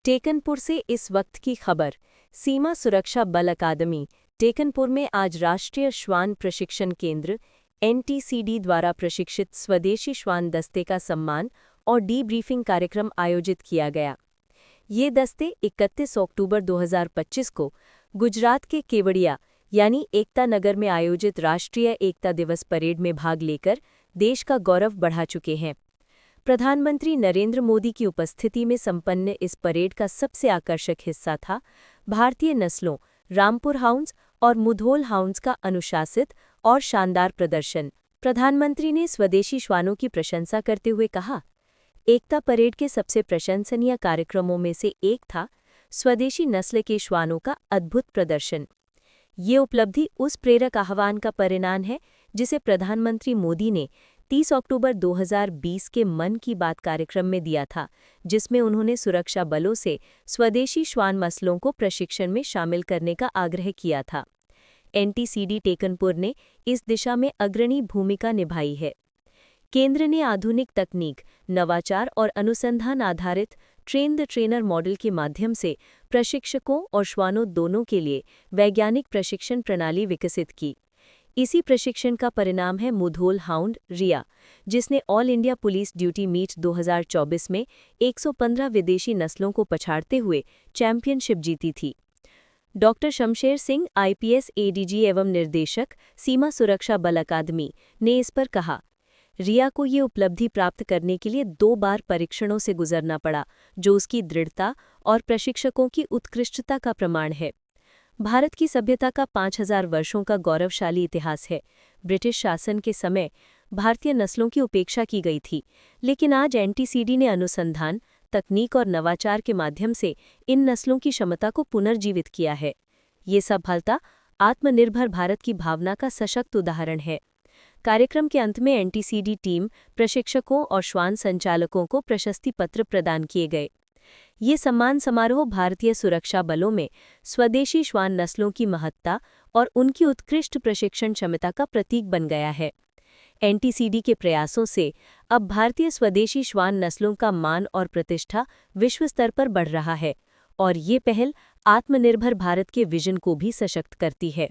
टेकनपुर से इस वक्त की खबर। सीमा सुरक्षा बल अकादमी टेकनपुर में आज राष्ट्रीय श्वान प्रशिक्षण केंद्र एनटीसीडी द्वारा प्रशिक्षित स्वदेशी श्वान दस्ते का सम्मान और डीब्रीफिंग कार्यक्रम आयोजित किया गया। ये दस्ते 31 अक्टूबर 2025 को गुजरात के केवड़िया यानी एकता नगर में आयोजित राष्ट्रीय एकता दिवस परेड में भाग लेकर देश का गौरव बढ़ा चुके हैं। प्रधानमंत्री नरेंद्र मोदी की उपस्थिति में संपन्न इस परेड का सबसे आकर्षक हिस्सा था भारतीय नस्लों रामपुर हाउंड्स और मुधोल हाउंड्स का अनुशासित और शानदार प्रदर्शन। प्रधानमंत्री ने स्वदेशी श्वानों की प्रशंसा करते हुए कहा, एकता परेड के सबसे प्रशंसनीय कार्यक्रमों में से एक था स्वदेशी नस्ल के श्वानों का अद्भुत प्रदर्शन। ये उपलब्धि उस प्रेरक आह्वान का परिणाम है जिसे प्रधानमंत्री मोदी ने 30 अक्टूबर 2020 के मन की बात कार्यक्रम में दिया था, जिसमें उन्होंने सुरक्षा बलों से स्वदेशी श्वान नस्लों को प्रशिक्षण में शामिल करने का आग्रह किया था। एनटीसीडी टेकनपुर ने इस दिशा में अग्रणी भूमिका निभाई है। केंद्र ने आधुनिक तकनीक, नवाचार और अनुसंधान आधारित ट्रेन द ट्रेनर मॉडल के माध्यम से प्रशिक्षकों और श्वानों दोनों के लिए वैज्ञानिक प्रशिक्षण प्रणाली विकसित की। इसी प्रशिक्षण का परिणाम है मुधोल हाउंड रिया, जिसने all India police duty meet 2024 में 115 विदेशी नस्लों को पछाड़ते हुए चैंपियनशिप जीती थी। Doctor Shamsher Singh IPS ADG एवं निर्देशक सीमा सुरक्षा बल अकादमी ने इस पर कहा, रिया को ये उपलब्धि प्राप्त करने के लिए 2 बार परीक्षणों से गुजरना पड़ा, जो उसकी दृढ़ता और प्रशिक्षकों की उत्कृष्टता का प्रमाण है। भारत की सभ्यता का 5000 वर्षों का गौरवशाली इतिहास है। ब्रिटिश शासन के समय भारतीय नस्लों की उपेक्षा की गई थी, लेकिन आज एनटीसीडी ने अनुसंधान, तकनीक और नवाचार के माध्यम से इन नस्लों की क्षमता को पुनर्जीवित किया है। ये सफलता आत्मनिर्भर भारत की भावना का सशक्त उदाहरण है। कार्यक्रम के अंत में एनटीसीडी टीम, प्रशिक्षकों और श्वान संचालकों को प्रशस्ति पत्र प्रदान किए गए। ये सम्मान समारोह भारतीय सुरक्षा बलों में स्वदेशी श्वान नस्लों की महत्ता और उनकी उत्कृष्ट प्रशिक्षण क्षमता का प्रतीक बन गया है। एनटीसीडी के प्रयासों से अब भारतीय स्वदेशी श्वान नस्लों का मान और प्रतिष्ठा विश्व स्तर पर बढ़ रहा है और ये पहल आत्मनिर्भर भारत के विजन को भी सशक्त करती है।